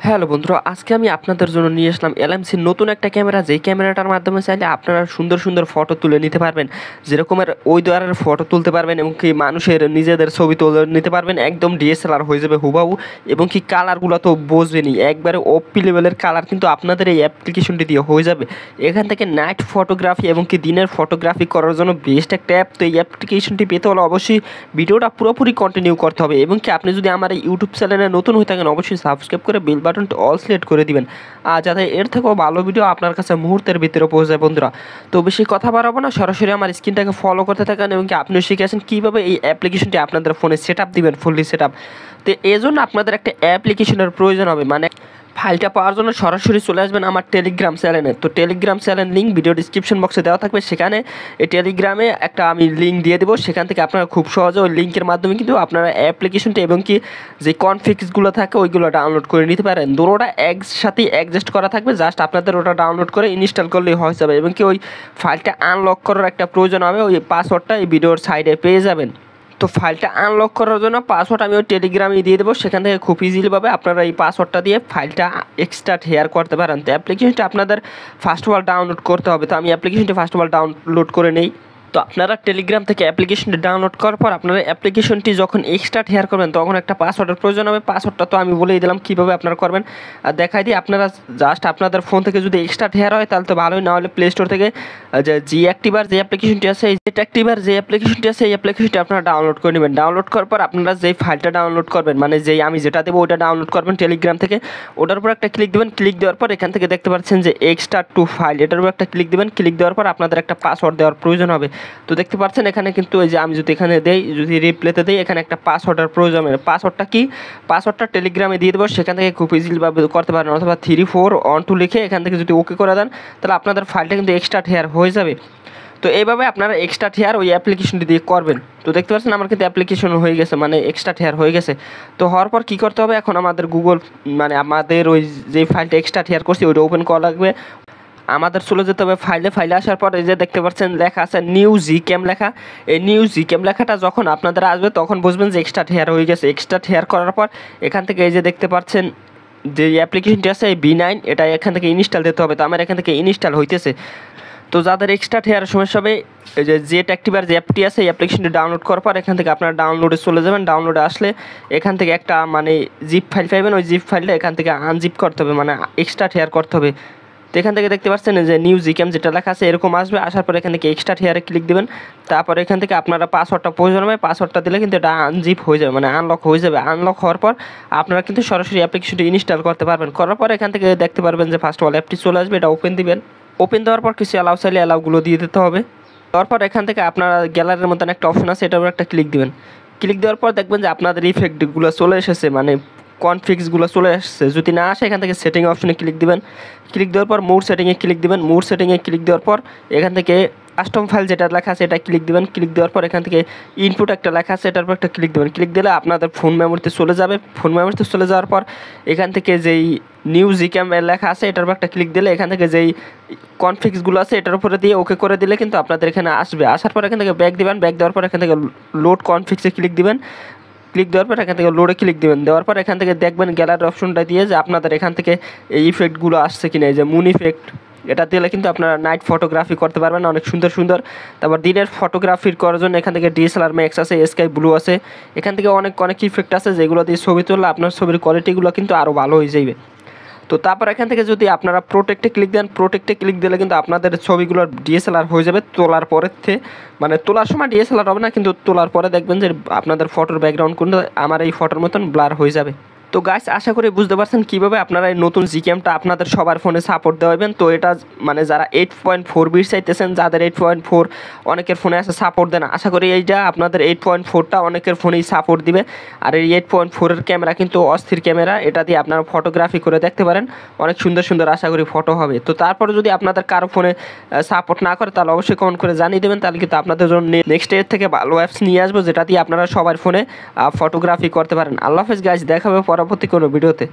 Hello বন্ধুরা, আজকে আমি আপনাদের জন্য নিয়ে আসলাম এলএমসির নতুন একটা ক্যামেরা। যেই ক্যামেরাটার মাধ্যমে চাইলে আপনারা সুন্দর সুন্দর ফটো তুলে নিতে পারবেন। যেরকমের ওই দ্বারার ফটো তুলতে পারবেন এবং কি মানুষের নিজেদের ছবি তুলে নিতে পারবেন, একদম ডিএসএলআর হয়ে যাবে হুবাহু। এবং কি কালারগুলো তো বুঝবেনই, একবারে ওপি লেভেলের কালার কিন্তু আপনাদের এই অ্যাপ্লিকেশনটি দিয়ে হয়ে যাবে। এখান থেকে নাইট ফটোগ্রাফি এবং কি দিনের ফটোগ্রাফি করার জন্য বেস্ট একটা অ্যাপ। তো এই অ্যাপ্লিকেশনটি পেতে হলে অবশ্যই ভিডিওটা পুরোপুরি কন্টিনিউ করতে হবে। এবং কি আপনি যদি আমার এই ইউটিউব চ্যানেলে নতুন হয়ে থাকেন, অবশ্যই সাবস্ক্রাইব করে বেল বাটনটি অল সিলেক্ট করে দিবেন, আর যাতে এর থেকেও ভালো ভিডিও আপনার কাছে মুহূর্তের ভিতরে পৌঁছে যায়। বন্ধুরা, তো বেশি কথা বাড়াবো না, সরাসরি আমার স্ক্রিনটাকে ফলো করতে থাকেন এবং কি আপনিও শিখে আসেন কীভাবে এই অ্যাপ্লিকেশনটি আপনাদের ফোনে সেট আপ দিবেন, ফুললি সেট আপ। তো এই জন্য আপনাদের একটা অ্যাপ্লিকেশনের প্রয়োজন হবে, মানে ফাইলটা পাওয়ার জন্য সরাসরি চলে আসবেন আমার টেলিগ্রাম চ্যানেলে। তো Telegram channel link video description বক্সে দেওয়া থাকবে, সেখানে এই টেলিগ্রামে একটা আমি লিঙ্ক দিয়ে দেবো। সেখান থেকে আপনারা খুব সহজে ওই লিঙ্কের মাধ্যমে কিন্তু আপনারা অ্যাপ্লিকেশনটা এবং কি যে কনফিক্সগুলো থাকে ওইগুলো ডাউনলোড করে নিতে পারেন। দুটোটা একসাথে অ্যাডজাস্ট করা থাকবে, জাস্ট আপনাদের ওটা ডাউনলোড করে ইনস্টল করলেই হয়ে যাবে। এবং কি ওই ফাইলটা আনলক করার একটা প্রয়োজন হবে, ওই পাসওয়ার্ডটা এই ভিডিওর সাইডে পেয়ে যাবেন। তো ফাইলটা আনলক করার জন্য পাসওয়ার্ড আমি ওই টেলিগ্রামে দিয়ে দেবো, সেখান থেকে খুব ইজিলিভাবে আপনারা এই পাসওয়ার্ডটা দিয়ে ফাইলটা এক্সট্রাক্ট হেয়ার করতে পারেন। তো অ্যাপ্লিকেশনটা আপনাদের ফার্স্ট অফ অল ডাউনলোড করতে হবে। তো আমি অ্যাপ্লিকেশনটি ফার্স্ট অফ অল ডাউনলোড করে নেই। তো আপনারা টেলিগ্রাম থেকে অ্যাপ্লিকেশনটি ডাউনলোড করার পর আপনারা অ্যাপ্লিকেশনটি যখন এক্সট্রাক্ট হেয়ার করবেন তখন একটা পাসওয়ার্ডের প্রয়োজন হবে। পাসওয়ার্ডটা তো আমি বলেই দিলাম কীভাবে আপনারা করবেন, আর দেখাই দিই। আপনারা জাস্ট আপনাদের ফোন থেকে যদি এক্সট্রাক্ট হেয়ার হয় তাহলে তো ভালোই, না হলে প্লে স্টোর থেকে যে জিঅ্যাক্টিভার যে অ্যাপ্লিকেশনটি আছে, এই অ্যাক্টিভার যে অ্যাপ্লিকেশনটি আছে এই অ্যাপ্লিকেশনটি আপনারা ডাউনলোড করে নেবেন। ডাউনলোড করার পর আপনারা যেই ফাইলটা ডাউনলোড করবেন, মানে যেই আমি যেটা দেবো ওইটা ডাউনলোড করবেন টেলিগ্রাম থেকে, ওটার উপর একটা ক্লিক দেবেন। ক্লিক দেওয়ার পর এখান থেকে দেখতে পাচ্ছেন যে এক্সট্রাক্ট টু ফাইল, এটার উপর একটা ক্লিক দেবেন। ক্লিক দেওয়ার পর আপনাদের একটা পাসওয়ার্ড দেওয়ার প্রয়োজন হবে। তো দেখতে পাচ্ছেন এখানে কিন্তু এই যে আমি যদি এখানে দেই, যদি রিপ্লেতে দিই, এখানে একটা পাসওয়ার্ডের প্রয়োজন হবে। পাসওয়ার্ডটা কি? পাসওয়ার্ডটা টেলিগ্রামে দিয়ে দেবো, সেখান থেকে খুব ইজিলিভাবে করতে পারেন। অথবা 3412 লিখে এখান থেকে যদি ওকে করে দেন তাহলে আপনাদের ফাইলটা কিন্তু এক্সট্রাক্ট হেয়ার হয়ে যাবে। তো এইভাবে আপনারা এক্সট্রাক্ট হেয়ার ওই অ্যাপ্লিকেশনটি দিয়ে করবেন। তো দেখতে পাচ্ছেন আমার কিন্তু অ্যাপ্লিকেশন হয়ে গেছে, মানে এক্সট্রাক্ট হেয়ার হয়ে গেছে। তো হওয়ার পর কী করতে হবে, এখন আমাদের গুগল, মানে আমাদের ওই যে ফাইলটা এক্সট্রাক্ট হেয়ার করছি ওইটা ওপেন করা লাগবে। আমাদের চলে যেতে হবে ফাইলে আসার পর এই যে দেখতে পাচ্ছেন লেখা আছে নিউ জিক্যাম লেখা। এই নিউ জিক্যাম লেখাটা যখন আপনাদের আসবে তখন বুঝবেন যে এক্সট্রাক্ট হেয়ার হয়ে গেছে। এক্সট্রাক্ট হেয়ার করার পর এখান থেকে এই যে দেখতে পাচ্ছেন যে অ্যাপ্লিকেশনটি আছে এই B9, এটা এখান থেকে ইনস্টল দিতে হবে। তো আমার এখান থেকে ইনস্টল হইতেছে। তো যাদের এক্সট্রা হেয়ার সমস্যা হবে, এই যে জেট অ্যাক্টিভার যে অ্যাপটি আছে এই অ্যাপ্লিকেশনটি ডাউনলোড করার পর এখান থেকে আপনারা ডাউনলোডে চলে যাবেন। ডাউনলোডে আসলে এখান থেকে একটা মানে জিপ ফাইল পাইবেন, ওই জিপ ফাইলটা এখান থেকে আনজিপ করতে হবে, মানে এক্সট্রা হেয়ার করতে হবে। তো এখান থেকে দেখতে পাচ্ছেন যে নিউ জিক্যাম যেটা লেখা আছে এরকম আসবে। আসার পর এখান থেকে এক্সট্রা হেয়ারে ক্লিক দেবেন। তারপর এখান থেকে আপনারা পাসওয়ার্ডটা প্রয়োজন হবে, পাসওয়ার্ডটা দিলে কিন্তু এটা আনজিপ হয়ে যাবে, মানে আনলক হয়ে যাবে। আনলক হওয়ার পর আপনারা কিন্তু সরাসরি অ্যাপ্লিকেশনটি ইনস্টল করতে পারবেন। করার পর এখান থেকে দেখতে পারবেন যে ফার্স্ট অফ অল অ্যাপটি চলে আসবে, এটা ওপেন দিবেন। ওপেন দেওয়ার পর কিছু অ্যালাউ চাইলে অ্যালাউগুলো দিয়ে দিতে হবে। দেওয়ার পর এখান থেকে আপনারা গ্যালারির মতন একটা অপশন আছে, এটার উপর একটা ক্লিক দিবেন। ক্লিক দেওয়ার পর দেখবেন যে আপনাদের ইফেক্টগুলো চলে এসেছে, মানে কনফিক্সগুলো চলে আসছে। যদি না আসে এখান থেকে সেটিং অপশনে ক্লিক দিবেন। ক্লিক দেওয়ার পর মোড সেটিংয়ে ক্লিক দিবেন। মোড সেটিংয়ে ক্লিক দেওয়ার পর এখান থেকে কাস্টম ফাইল যেটা লেখা আছে এটা ক্লিক দিবেন। ক্লিক দেওয়ার পর এখান থেকে ইনপুট একটা লেখা আছে, এটার উপর একটা ক্লিক দেবেন। ক্লিক দিলে আপনাদের ফোন মেমোরিতে চলে যাবে। ফোন মেমোরিতে চলে যাওয়ার পর এখান থেকে যেই নিউ জিক্যাম লেখা আছে এটার উপর একটা ক্লিক দিলে এখান থেকে যেই কনফিক্সগুলো আছে এটার উপরে দিয়ে ওকে করে দিলে কিন্তু আপনাদের এখানে আসবে। আসার পর এখান থেকে ব্যাক দিবেন। ব্যাক দেওয়ার পর এখান থেকে লোড কনফিক্সে ক্লিক দিবেন। ক্লিক দেওয়ার পর এখান থেকে লোডে ক্লিক দেবেন। দেওয়ার পর এখান থেকে দেখবেন গ্যালারি অপশনটা দিয়ে যে আপনাদের এখান থেকে এই ইফেক্টগুলো আসছে কিনা। এই যে মুন ইফেক্ট, এটা দিলে কিন্তু আপনারা নাইট ফটোগ্রাফি করতে পারবেন অনেক সুন্দর সুন্দর। তারপর দিনের ফটোগ্রাফির করার জন্য এখান থেকে DSLR ম্যাক্স আছে, স্কাই ব্লু আছে। এখান থেকে অনেক ইফেক্ট আছে যেগুলো দিয়ে ছবি তুললে আপনার ছবির কোয়ালিটিগুলো কিন্তু আরও ভালো হয়ে যাবে। তো তারপর এখান থেকে যদি আপনারা প্রোটেক্টে ক্লিক দেন, প্রোটেক্টে ক্লিক দিলে কিন্তু আপনাদের ছবিগুলোর DSLR হয়ে যাবে তোলার পরের থেকে। মানে তোলার সময় DSLR হবে না, কিন্তু তোলার পরে দেখবেন যে আপনাদের ফটোর ব্যাকগ্রাউন্ড কিন্তু আমার এই ফটোর মতন ব্লার হয়ে যাবে। তো গাইস, আশা করি বুঝতে পারছেন কীভাবে আপনারা এই নতুন জিক্যামটা আপনাদের সবার ফোনে সাপোর্ট দেওয়াবেন। তো এটা মানে যারা 8.4 বিট চাইতেছেন, যাদের 8.4 অনেকের ফোনে আছে সাপোর্ট দেন, আশা করি এইটা আপনাদের 8.4টা অনেকের ফোনেই সাপোর্ট দিবে। আর এই 8.4-এর ক্যামেরা কিন্তু অস্থির ক্যামেরা, এটা দিয়ে আপনারা ফটোগ্রাফি করে দেখতে পারেন, অনেক সুন্দর সুন্দর আশা করি ফটো হবে। তো তারপরে যদি আপনাদের কারো ফোনে সাপোর্ট না করে তাহলে অবশ্যই কমেন্ট করে জানিয়ে দেবেন, তাহলে কিন্তু আপনাদের জন্য নেক্সট এর থেকে ভালো অ্যাপস নিয়ে আসবো যেটা দিয়ে আপনারা সবার ফোনে ফটোগ্রাফি করতে পারেন। আল্লাহ হাফেজ গাইস, দেখা হবে পরবর্তী কোনো ভিডিওতে।